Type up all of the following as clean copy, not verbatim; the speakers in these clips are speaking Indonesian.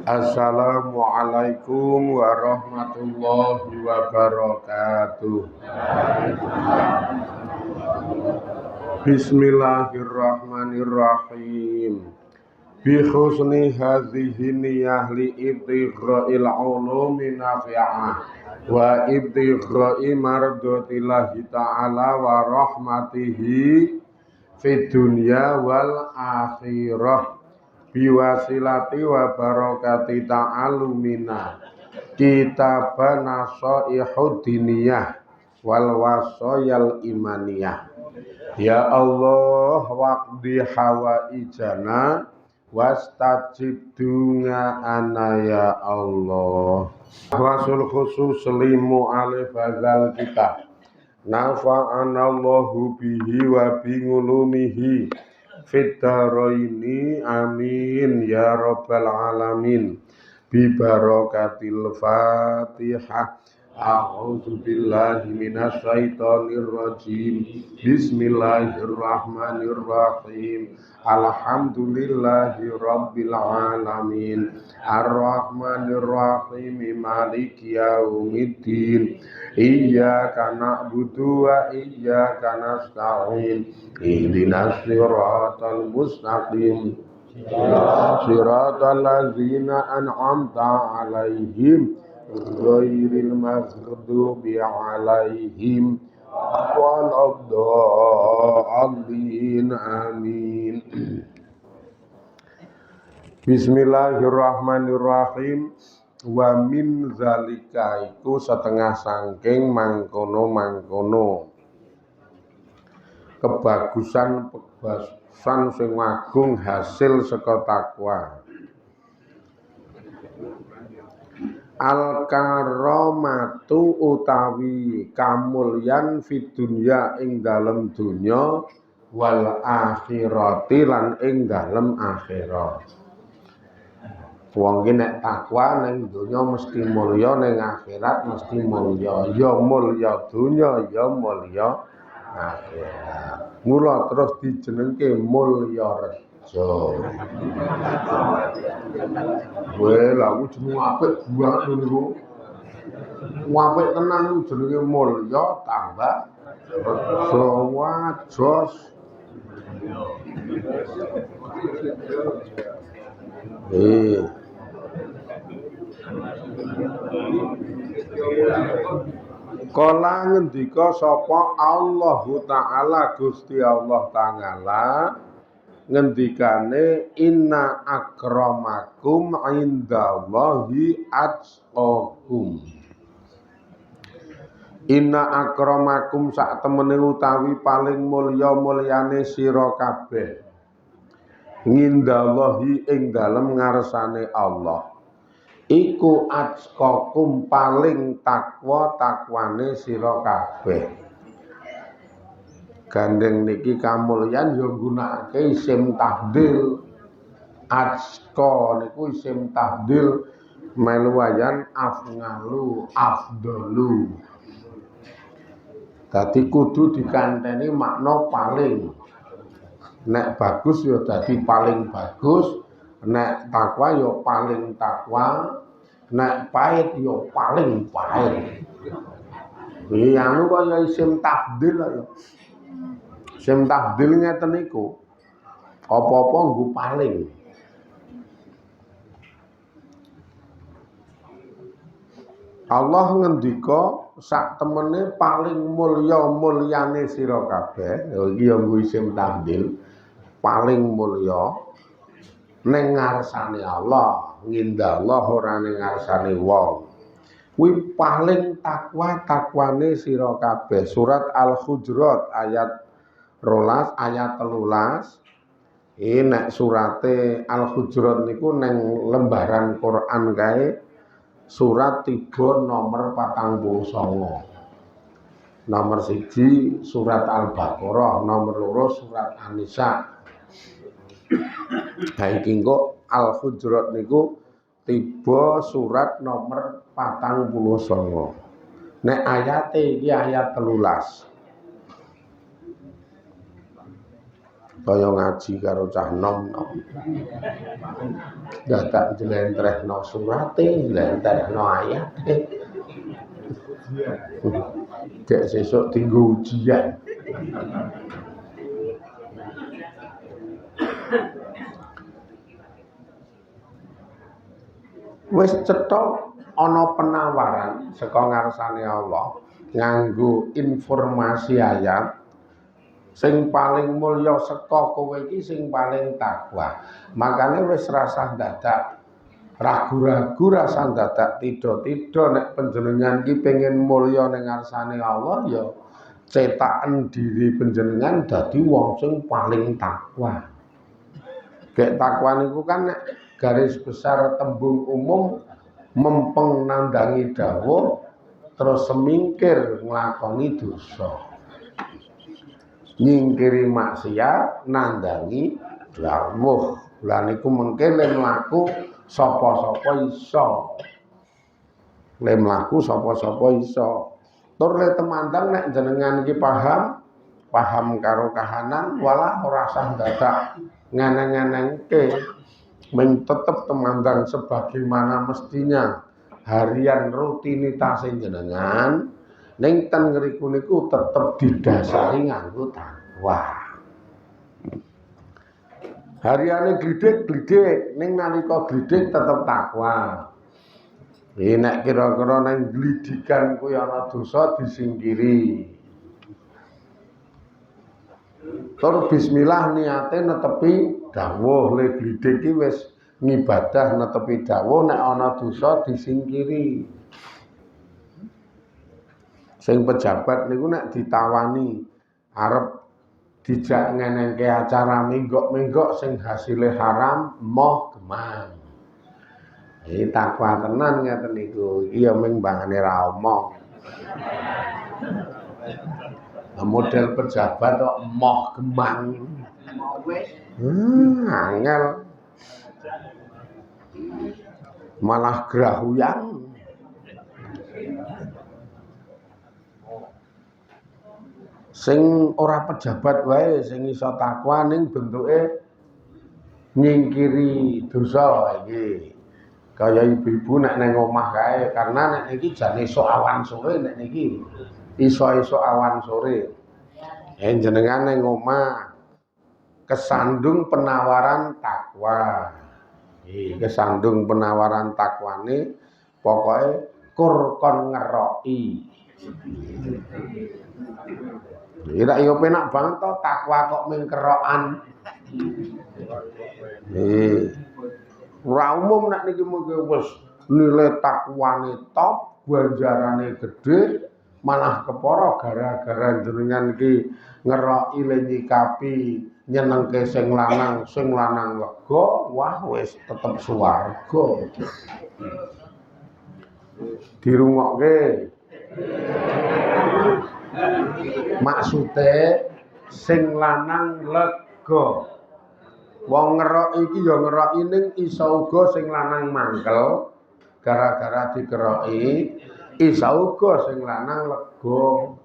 Assalamualaikum warahmatullahi wabarakatuh. Bismillahirrahmanirrahim. Bi husni hadhihi niyah li ibtigha'il ulumi nafi'ah wa ibtigha'i mardatillahi ta'ala wa rahmatihi fid dunya wal akhirah. Biwasilati wa barakati ta'alumina kitabah nasoihud diniyah wal wasoyal imaniyah. Ya Allah waqdi hawaijana wastajib dungaana ya Allah. Wasul khusus limu alif hadzal kitab nafa'anallahu bihi wa bingulumihi Fiddaraini amin ya rabbal alamin. Bi barakatil Fatihah. A'udzu billahi minasy syaithanir rajim. Bismillahirrahmanirrahim. Alhamdulillahi rabbil alamin. Arrahmanirrahim. Maliki yaumiddin. Iyyaka na'budu wa iyyaka nasta'in. Ihdinas siratal mustaqim. Siratal ladzina an'amta 'alaihim ghairil maghdubi 'alaihim waladdallin. Amin. Bismillahirrahmanirrahim. Wa min zalika iku setengah sangking mangkono-mangkono kebagusan sing agung hasil saka takwa. Al karamatu utawi kamulyan fid dunya ing dalem dunya wal akhirati lan ing dalem akhirat. Wong ki nek takwa ning donya mesti mulya, ning akhirat mesti mulya. Ya mulya donya, ya mulya akhirat. Mula terus dijenengke mulya reja. Weh, lha ku jeneng apik banget niku. Apik tenan jenenge mulya tambah reja wajos. Kala ngendika sapa Allahu Ta'ala Gusti Allah Ta'ala ngendikane inna akramakum indallahi atqakum. Inna akramakum sak temene utawi paling mulya-mulyane sira kabeh ngindallahi ing dalem ngarsane Allah iku atqakum paling takwane sira kabeh. Gandeng niki kamulyan ya nggunakake isim tahdil. Atqa niku isim tahdil melu wayan afngalu afdalu. Dadi kudu dikanteni makna paling. Nek bagus ya dadi paling bagus, nek takwa ya paling takwa, nek pahit ya paling pahit. Iki anu kaya isim tahdil ya. Isim tahdil ngeten niku. Apa-apa nggo paling. Allah ngendika sak temene paling mulya-mulyane sira kabeh. Iki ya nggo isim tahdil. Paling mulya ning ngarsane Allah, ngindallah ora ning ngarsane wong. Kuwi paling takwane sira kabeh. Surat Al-Hujurat ayat 12 ayat 13. Nek surate Al-Hujurat niku ning lembaran Quran kae surat 3 nomor 49. Nomor 1 surat Al-Baqarah, nomor 2 surat An-Nisa. Nah iki kok Al-Hujurat niku tiba surat nomor 49. Nek ayate iki ayat 13. kaya ngaji karo cah nom-nom. Dadak njlentrehno surate, njlentrehno ayate. Dek sesuk tinggu ujian. Wis cetha ana penawaran saka ngarsane Allah nganggo informasi ayat sing paling mulya saka kowe iki sing paling takwa. Makane wis rasah dadak ragu-ragu, rasa dadak tida-tida nek panjenengan iki pengen mulya ning ngarsane Allah ya cetaken diri panjenengan dadi wong sing paling takwa. Gek takwa niku kan nek garis besar tembung umum mempeng nandangi dawuh terus semingkir nglakoni dosa. Nyingkiri maksiat nandangi dawuh. Lah niku mengke le mlaku sapa-sapa iso. Le mlaku sapa-sapa iso. Tur le temandang nek jenengan iki paham karo kahanan walah ora usah dadak ngeneng-ngenengke men tetep temandang sebagaimana mestinya harian rutinitas jenengan ning ten ngriku niku tetep didasari nganggo takwa. Hariane glidik-glidik ning nalika glidik tetep takwa. Nek kira-kira nang glidikan kuwi ana dosa disingkiri. Tur bismillah niate netepi dawuh le glidik iki wis ngibadah netepi dawuh nek ana dosa disingkiri. Sing pejabat niku nek ditawani arep dijak ngenengke acara menggok-menggok sing hasile haram moh gemang. Iki takwa tenan ngeten niku. Iki ya ming bangane ra omong. Model pejabat kok moh gemang. Angel. Malah grahuyang. Sing ora pejabat wae sing iso takwa ning bentuke nyingkiri dosa iki. Kaya ibu-ibu nek nang omah kae karena nek niki jan esuk awan sore nek niki iso-iso awan sore. Jenengan nang omah kesandung penawaran takwa. Kesandung penawaran takwane pokoke kur kon ngeroki. Ira yo penak banget to takwa kok ming kerokan. Ora umum nek niki mengke wis nilai takwane top, ganjarane gedhe, malah kepara gara-gara jenengan iki ngeroki le nyikapi nyenengke sing lanang lega, wah wis tetep swarga. Dirungokke. Maksude sing lanang lega. Wong ngeroki iki ya ngeroki ning iso uga sing lanang mangkel gara-gara dikeroki, iso uga sing lanang lega.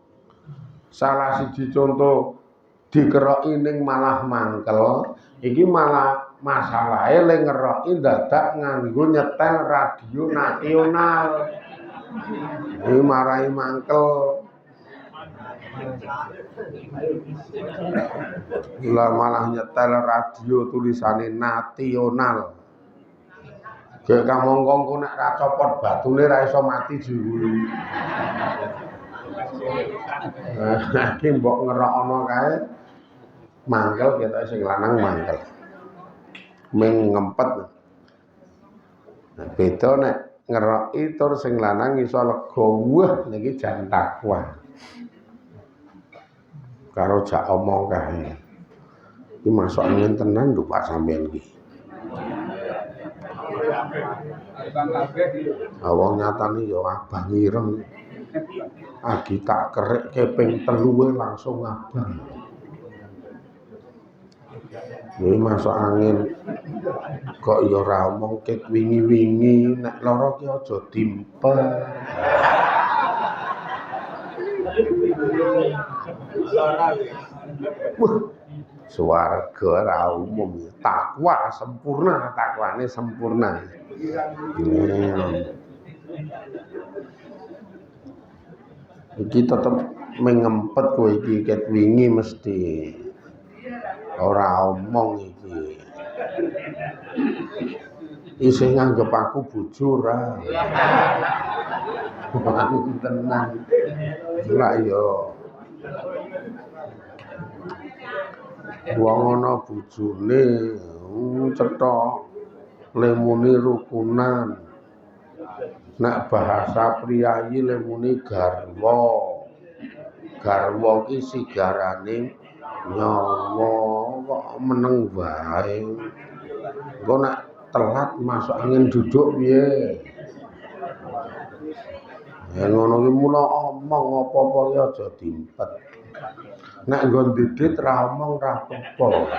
Salah siji contoh dikeroki ning malah mangkel, iki malah masalahe le ngeroki dadak nganggo nyetel radio nasional. Iki marahi mangkel. Lah malah nyetel radio tulisane nasional. Gek kamongkongku nek ra copot batune ra iso mati jiwuri. Iki mbok ngerokno kae mangkel ketoke sing lanang mangkel. Ming ngempet. Beda nek ngeroki tur sing lanang iso lega, wah niki jan takwa. Karo jak omong kae. Iki masuk angin tenan lho Pak sampean iki. Wong nyatane ya abang ireng. Agi tak kerik keping 3 langsung abang. Iki masuk angin kok ya ora omong ket wingi-wingi nek lara ki aja dimpel. Wah, swarga ora umum, takwa sempurna, takwane sempurna. Iki tetep mengempet kowe iki ket wingi mesti ora omong iki. Isih nganggep aku bojo ora. Tenang. Lah ya. Wong ana bojone cetha lemune rukunan. Nek bahasa priyayi lemune garwa. Garwa ki sigarane nyawa kok meneng wae. Engko nek telat masuk angin duduk piye? Ya ngono ki mula omong apa-apa ya aja dimpet. Nek nggon didit ra omong ra apa-apa.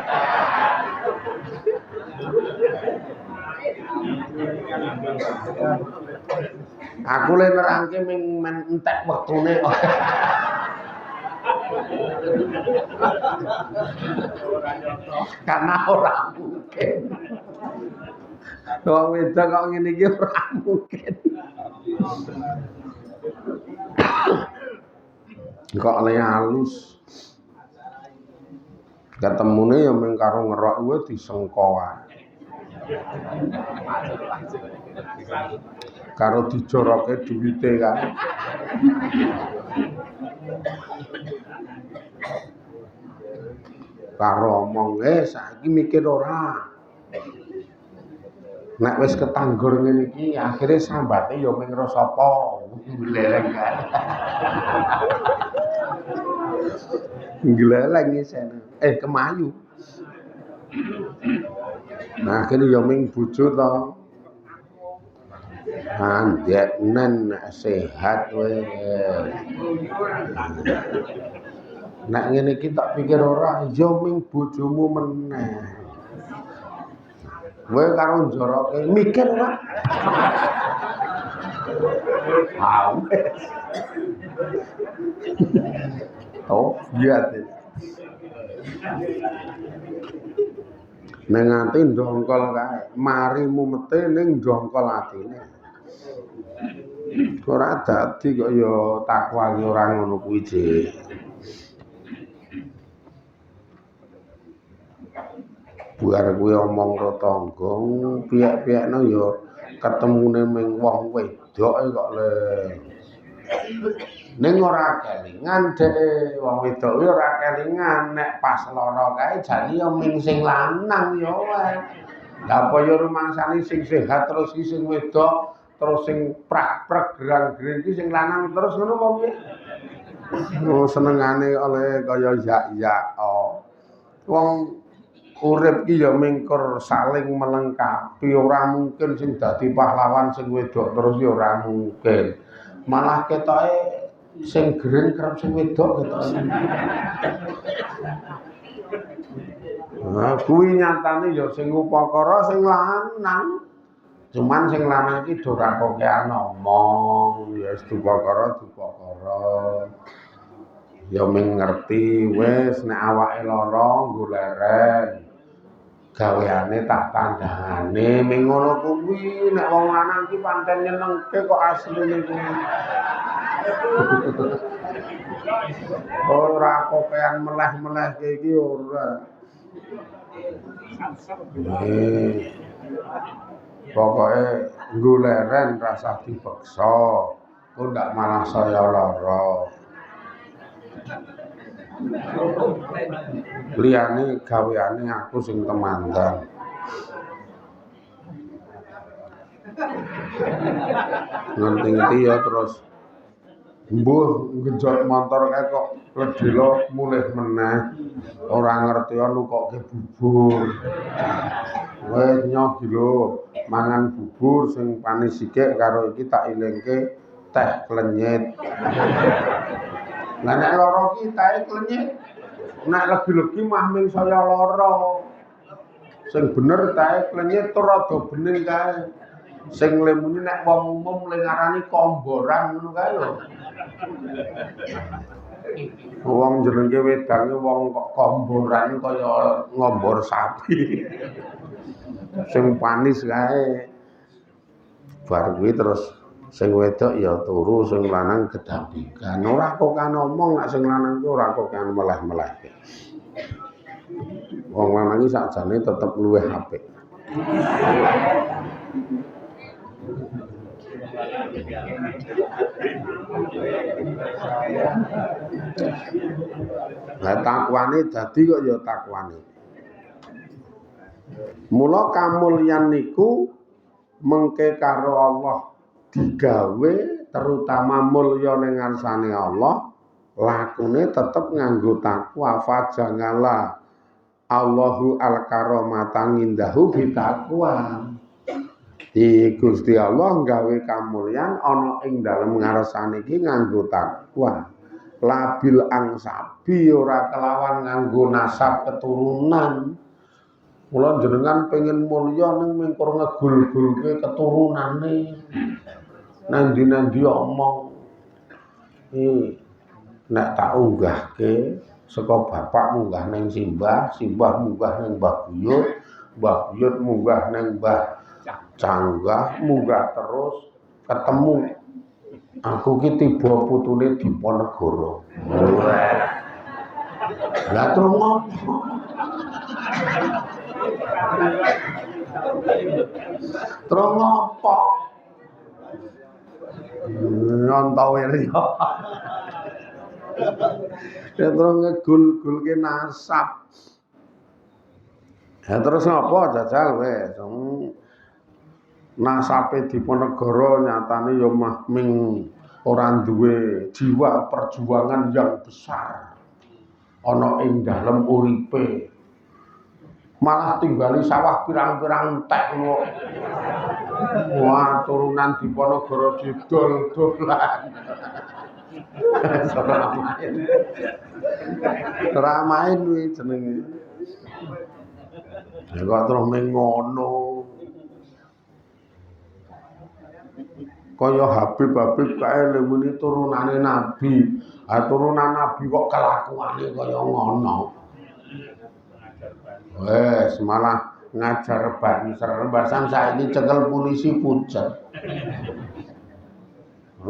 Aku le nerangke men entek wektune kok. Karena ora mungkin. Wong wedok kok ngene iki ora mungkin. Kok le halus. Ketemune ya mung karo ngerok kuwi disengko wae. Karo dijoroke duwite kae. Karo omong saiki mikir ora. Nek wis ketanggur ngene iki akhire sambate ya ming rasa apa. Gleleng kae. Gleleng isene. Kemayu. Nah, akhirnya ya ming bojo to. Andek nen sehat kowe. Nek ngene iki tak pikir ora ya ming bojomu meneh. Kowe karo njoroke mikir ora? Awes. Oh, iya deh. Neng ati ndongkol kae, mari mumete ning ndongkol atine. Ora dadi kok ya takwa ki ora ngono kuwi, Dik. Buar kuwi omong karo tangga, piyek-piyekno ya ketemune ming wong wedok kok le. Ning ora kelingan dhek wong wedok kuwi ora kelingan nek pas lara kae jane ya ming sing lanang ya wae. Lah apa ya rumangsane sing sehat terus iki sing wedok terus sing prak-prak gerang-gering iki sing lanang terus ngono apa piye? Oh senengane oleh kaya yak-yak. Wong urip ki ya mingkur saling melengkapi, ora mungkin sing dadi pahlawan sing wedok terus ya ora mungkin. Malah ketoke sing geren kerep sing wedok ketoke. Nah, kuwi nyatane ya sing upakara sing lanang. Cuman sing lanang iki do ora kokean omong, ya wis upakara. Ya ming ngerti wis nek awake lara nggo leren. Gaweane tak tandangane ming ngono kuwi nek wong lanang ki pancen nyenengke kok asline kuwi. Ora kokean meleh-melehke iki ora. Pokoke nggo leren rasa dipeksa. Kok ndak malah saya lara. Liyane gaweane aku sing temandan. Ngerti-ngerti ya terus mbuh ngejot motor kae kok ledelo mulih meneh. Ora ngerti nukokke bubur. Wis nyoh lho, mangan bubur sing panis sithik karo iki tak ilingke teh klenyit. Lah nek lara ki teh klenyit. Nek legi-legi mah ming saya lara. Sing bener teh klenyit tur rada bening kae. Sing lemune nek wong umum le ngarani komboran ngono kae lho. Wong jenenge wedange wong kok komboran kaya ngombor sapi. Sing panis kae. Bar kuwi terus sing wedok ya turu, sing lanang gedhabikan. Ora kok kan omong nek sing lanang ki ora kok kan meleh-meleh. Wong lanang iki sakjane tetep luwih apik. Lah takwane dadi kok ya takwane. Mula kamulyan niku mengke karo Allah digawe terutama mulya ning ngarsane Allah lakune tetep nganggo takwa fajangala Allahu al-karamata ngindahu bitakwa. Di Gusti Allah gawe kamulyan ana ing dalem ngarsane iki nganggo takwa. Labil angsabi ora kelawan nganggo nasab keturunan. Mula jenengan pengen mulya ning mengkur ngegul-gulke keturunane. Nandi-nandi omong. Nek tak unggahke saka bapak munggah ning simbah, simbah munggah ning Mbah Buyut, Mbah Buyut munggah ning Mbah Canggah, munggah terus ketemu aku ki tiba putune Diponegoro. Lah terus ngopo? Terus ngopo? Nontowe riyo. Ya terus ngegul-gulke nasab. Ya terus ngopo jajal wis. Nasabe Diponegoro nyatane ya mah ming ora duwe jiwa perjuangan yang besar. Ana ing dalem uripe. Malah tinggali sawah pirang-pirang entek kok. Wah, turunan Diponegoro didol-dolan. Ramain kuwi jenenge. Ya kok terus ming ngono. Kaya Habib kae muni turunane nabi. Ha turunan nabi kok kelakuane kaya ngono. Wes malah ngajar banser. Basan saiki cekel polisi pucet.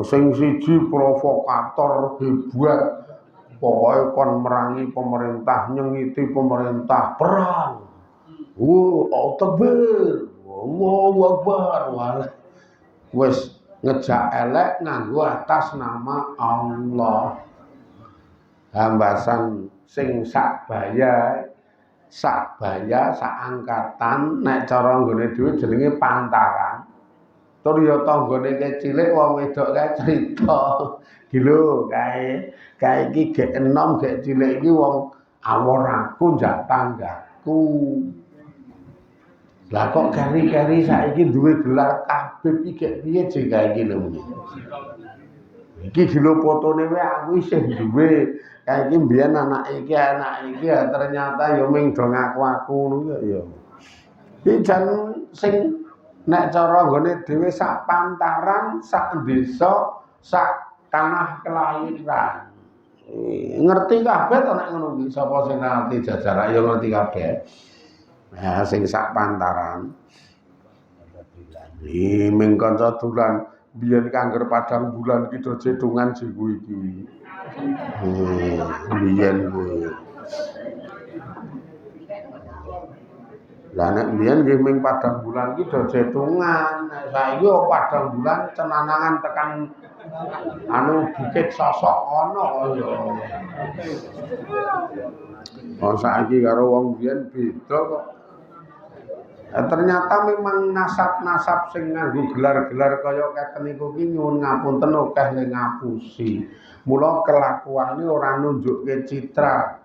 Sing siji provokator hebat. Pokoke kon merangi pemerintah, nyengiti pemerintah, perang. Takbir. Allahu Akbar. Wes ngejak elek nganggo atas nama Allah. Hambasan sing sakbaya, sakangkatan nek cara nggone dhewe jenenge pantaran. Tur ya tanggane cilik wong wedok kae crita. Gilo kae iki gek enom gek cilik iki wong awor aku njak tanggaku. Lah kok keri-keri saiki duwe gelar Habib iki gek piye jeng iki lho. Iki gilo fotone wae aku isih duwe. Kae iki mbiyen anak iki ternyata ya ming do ngaku-aku ngono ya. Iki jan sing nek cara nggone dhewe sak pantaran, sak desa, sak tanah kelahiran. Ngerti kabeh to nek ngono iki sapa sing ngerti jajaran ya ngerti kabeh. Nah, sing sak pantaran. Ming kanca dolan biyen kangger padang bulan ki do cetungan jiku iki. Biyen kuwi. Lah nek biyen nggih ming padang bulan ki do cetungan. Nek saiki kok padang bulan cenanangan tekan Bukit Sosok ana ya. Oh saiki karo wong biyen beda kok. Ternyata memang nasab-nasab sing nganggo gelar-gelar kaya keten niku ki nyuwun ngapunten akeh ning ngapusi. Mula kelakuane ora nunjukke citra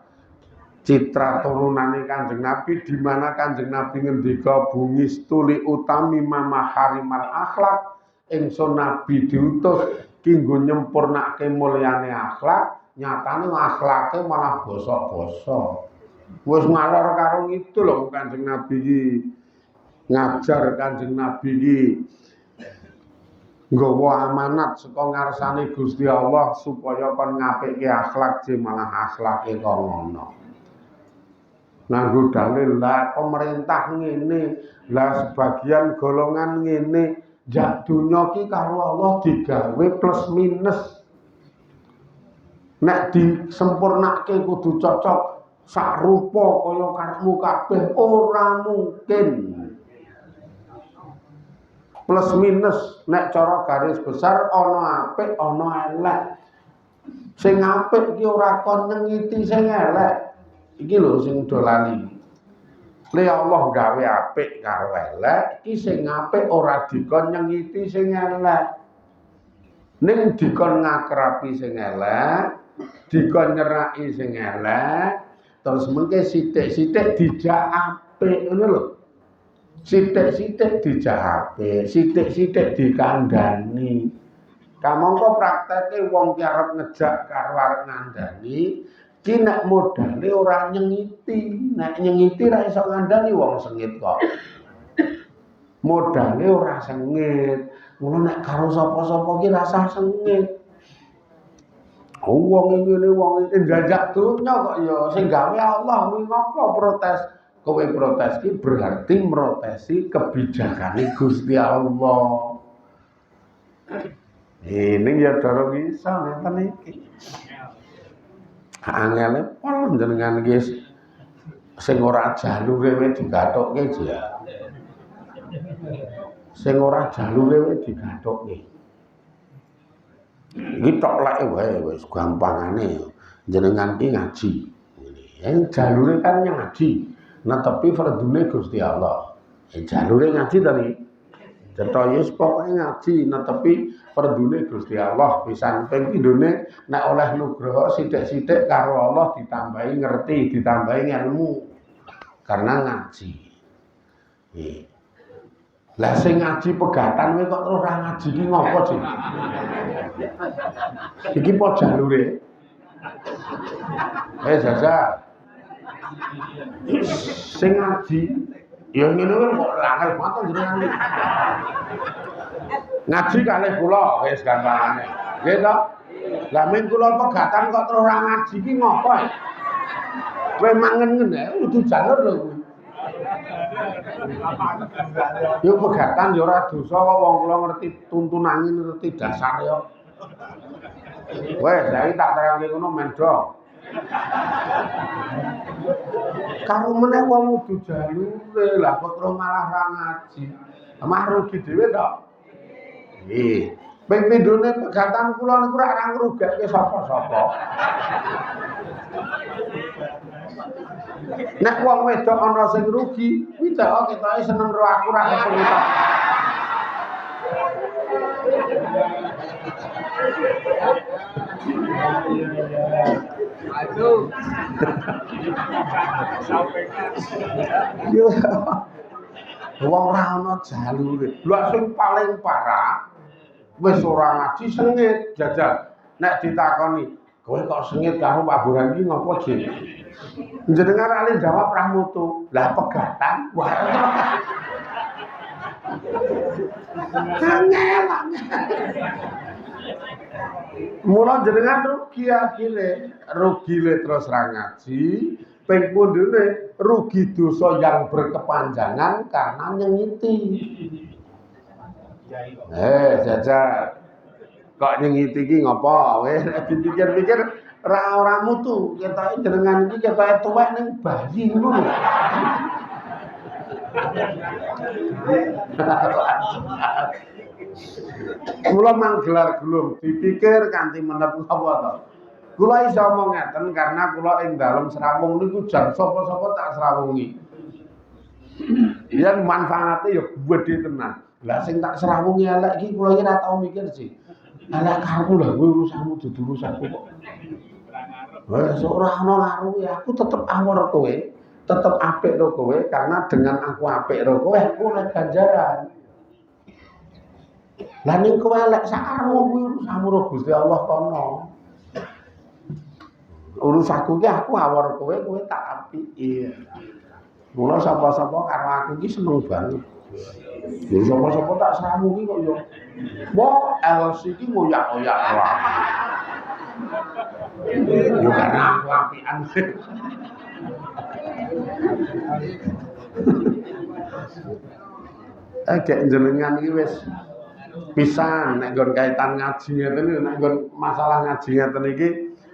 turunane Kanjeng Nabi di mana Kanjeng Nabi ngendika bungis tuli utami mama harimal akhlak ingsun Nabi diutus kanggo nyempurnake mulyane akhlak nyatane akhlake malah bosok-bosok. Wis ngalor karo itu lho Kanjeng Nabi iki ngajar Kanjeng Nabi iki nggawa amanat saka ngarsane Gusti Allah supaya kon ngapikke akhlak je malah akhlake kok ngono. Nganggo dalil lah pemerintah ngene, lah sebagian golongan ngene, jak dunya ki karo Allah digawe plus minus. Nek disempurnake kudu cocok sak rupa kaya karepmu kabeh ora mungkin. Plus minus nek cara garis besar ana apik ana elek. Sing apik ki ora kon nyengiti sing elek. Iki lho sing dolani. Le Allah gawe apik karo elek, iki sing apik ora dikon nyengiti sing elek. Ning dikon ngakrapi sing elek, dikon nyeraki sing elek, terus mengke sithik-sithik dijak apik ngono lho. Sithik-sithik dijak apik, sithik-sithik dikandhani. Kamangka prakteke wong ki arep ngejak karo arep ngandhani, ki nek modale ora nyengiti, nek nyengiti ra iso ngandhani wong sengit kok. Modale ora sengit. Mula nek karo sapa-sapa ki rasa sengit. Wong ngene wong iki njajak donya kok ya sing gawe Allah kuwi ngopo protes. Kowe protes ki berarti protesi kebijakane Gusti Allah. Ini ya cara bisa ngeten iki. Angele pol jenengan iki sing ora jalure wis digathukke ya. Sing ora jalure wis digathukke. Iki tok leke wae wis gampangane jenengan ki ngaji. Yang jalure kan ngaji, netepi fardune Gusti Allah. Jalure ngaji tadi. Cetha yes pokoke ngaji netepi fardune Gusti Allah pisan ping pindhone nek oleh nugraha sithik-sithik karo Allah ditambahi ngerti, ditambahi ilmu karena ngaji. Lah sing ngaji pegatan kowe kok terus ora ngaji ki ngopo sih? Iki po jalure. Jaja. Sing ngaji ya ngene wae kok angel banget jenengan. Ngaji kalih kula wis gampangane. Nggih to? Lah men kula pegatan kok terus ora ngaji ki ngopo? Kowe mangen ngene kudu jalur lho kuwi. Yo pegatan yo ora dosa kok wong kula ngerti tuntunane ngerti dasar yo. Wes, saiki tak terangke ngono men do. Karo meneh wong kudu jalure lah kok terus malah ra ngaji. Mah rugi dhewe to. Nggih. Ping pindhone pegatan kula niku ora ngrugekke sapa-sapa. Nek wong wedok ana sing rugi, kuwi dak ketoke seneng karo aku ra kepengitan. Aduh. Yo. Wong ora ana jalure. Lha sing paling parah wis ora ngaji sengit jajal. Nek ditakoni, kowe kok sengit karo Pak Burhan iki ngopo, Jin? Jenengan ali jawab ra mutu. Lah pegatan, wah. Angel. Mula jenengan rugi akhire, rugi le terus ra ngaji, ping pundhune rugi dosa yang berkepanjangan karena nyengiti. Jajal. Kok nyengiti iki ngopo? Wis dipikir-pikir ora mutu. Ketoke jenengan iki ketoke tuwek ning bayi ngono. Kula manggelar gelung dipikir kanthi menep apa to. Kula iso omong ngeten karena kula ing dalem srawung niku jan sapa-sapa tak srawungi. Yen manfaate ya gedhe tenan. Lah sing tak srawungi elek iki kula iki ora tau mikir sih. Elek karepmu lha kuwi urusanmu dudu urusanku kok. Wes ora ana ngaruhi aku tetep awor kowe, tetep apik karo kowe karena dengan aku apik karo kowe aku oleh ganjaran. Lah ning kowe elek sakarepmu kuwi urusanmu karo Gusti Allah kono. Urusanku ki aku awor kowe, kowe tak apiki. Mula sapa-sapa karo aku ki seneng banget. Ya sapa-sapa tak samu ki kok yo. Wah, LC ki ngoyak-ngoyak wae. Yo karena aku apian. Kayak jenengan iki wis pisan nek nggon kaitan ngaji ngeten iki nek nggon masalah ngaji ngeten iki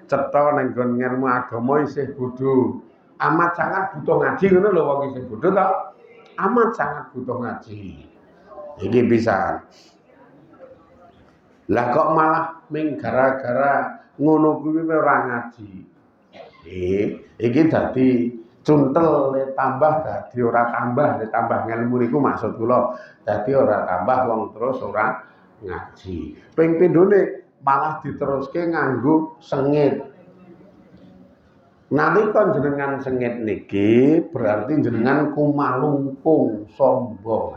cetha nek nggon ngelmu agama isih bodho. Amat sangat butuh ngaji ngono lho wong isih bodho to. Amat sangat butuh ngaji. Iki pisan. Lah kok malah ming gara-gara ngono kuwi ora ngaji. Iki dadi cuntel tambah dadi ora tambah ngelmu niku maksud kula. Dadi ora tambah wong terus ora ngaji. Ping pindhone malah diteruske nganggo sengit. Nalika jenengan sengit niki berarti jenengan kumalungkung sombong.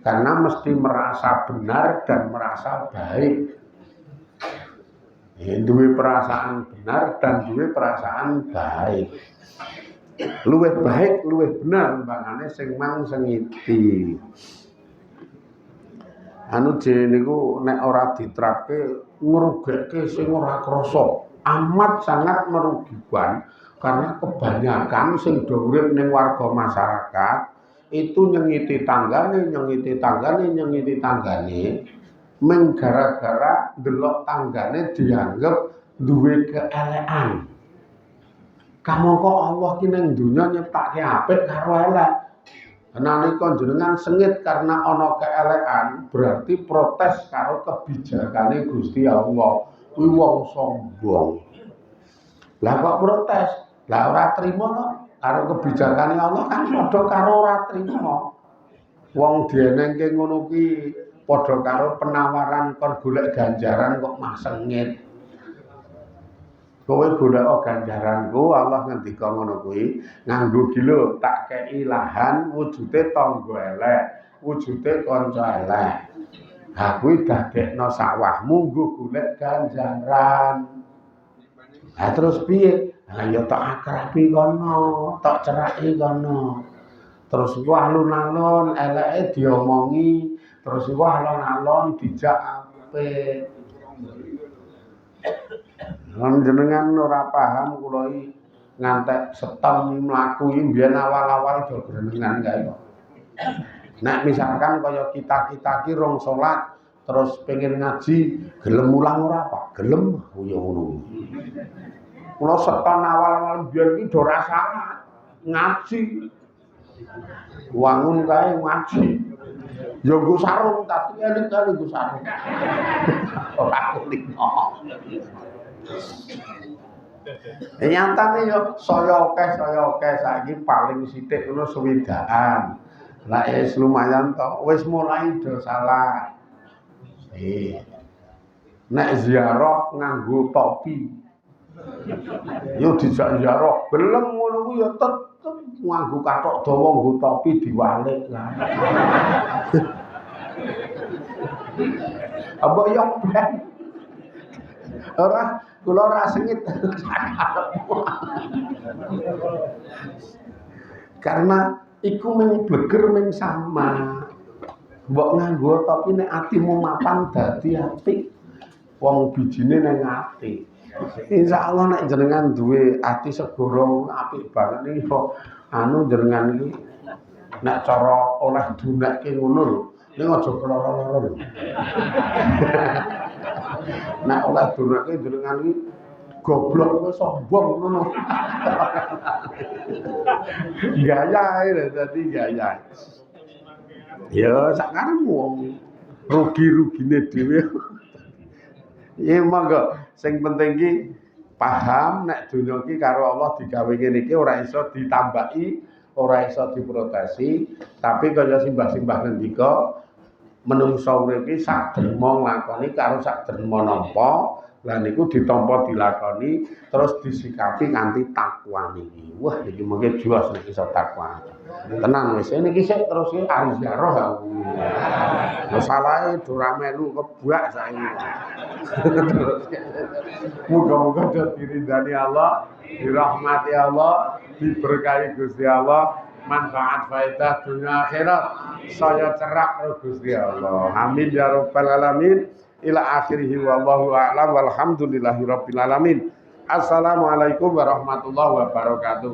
Karena mesti merasa benar dan merasa baik. Duwe perasaan benar dan duwe perasaan baik. Luwih baik, luwih benar mbangane sing mang sengiti. Anu niku nek ora diterapke ngrugekke sing ora krasa, amat sangat merugikan karena kebanyakan sing do urip ning warga masyarakat itu nyengiti tanggane meng gara-gara delok tanggane dianggap duwe keelekan. Kamu kok Allah ki ning donya nyiptake apik karo elek. Nalika jenengan sengit karena ana keelekan, berarti protes karo kebijakane Gusti Allah. Kuwi wong sombong. Lah kok protes? Lah ora trima to karo kebijakane Allah kan padha karo ora trima. Wong dienengke ngono ki padha karo penawaran kon golek ganjaran kok mah sengit. Kowe golek ganjaranku Allah ngendika ngono kuwi nganggo gila tak kei lahan wujude tangga elek, wujude kanca elek. Ha kuwi dadekno sawahmu nggo golek ganjaran. Ha terus piye? Ha ya tak akrabi kono, tak ceraki kono. Terus iku alun-alun eleke diomongi, terus iku alon-alon dijak apik. Lan jenengan ora paham kula iki ngantek setahun mlaku iki mbiyen awal-awal do jenengan kae kok. Nek misalkan kaya kita-kita ki rong salat terus pengen ngaji, gelem mulang ora Pak? Gelem ya ngono. Kula setahun awal-awal mbiyen iki do rasane ngaji. Wangun kae ngaji. Ya nggo sarung tapi eling-eling nggo sarung. Ora kulino. Nyatane yo saya akeh saiki paling sithik ngono swidakan. Lah wis lumayan to, wis mulai do salah. Nek ziarah nganggo topi. Yo dijak ziarah, belem ngono ku yo tetep nganggo kathok dawa nggo topi diwalik lah. Apa yo ben. Ora kula ora sengit. Karena iku mung bleger mung sama. Mbok nganggo topi nek atimu mapan dadi apik. Wong bijine ning ati. Insyaallah nek jenengan duwe ati segoro apik banget iki kok anu jenengan iki nek cara oleh dunekke ngono lho. Ning aja keloro-loro lho. Nek oleh dunekke jenengan iki goblok kok sombong ngono. Gaya lho dadi gaya. Ya sakarepmu wong rugi-rugine dhewe. Ya monggo sing penting ki paham nek donya ki karo Allah digawe ngene iki ora iso ditambahi, ora iso diprotesi, tapi kaya simbah-simbah ngendika menungso urip iki sak derma nglakoni karo sak derma nampa, lan niku ditampa dilakoni terus disikapi kanthi takwa niki. Wah iki mengke jelas nek iso takwa. Tenan wis niki sik terus iki arep ziarah aku. Masalahe ora melu kebuak saiki. Muga-muga diridani Allah, dirahmati Allah, diberkahi Gusti Allah. manfaat faedah dunia akhirat saya cerak karo Gusti Allah. Amin ya rabbal alamin. Ila akhirih wallahu a'lam walhamdulillahi rabbil alamin. Assalamualaikum warahmatullahi wabarakatuh.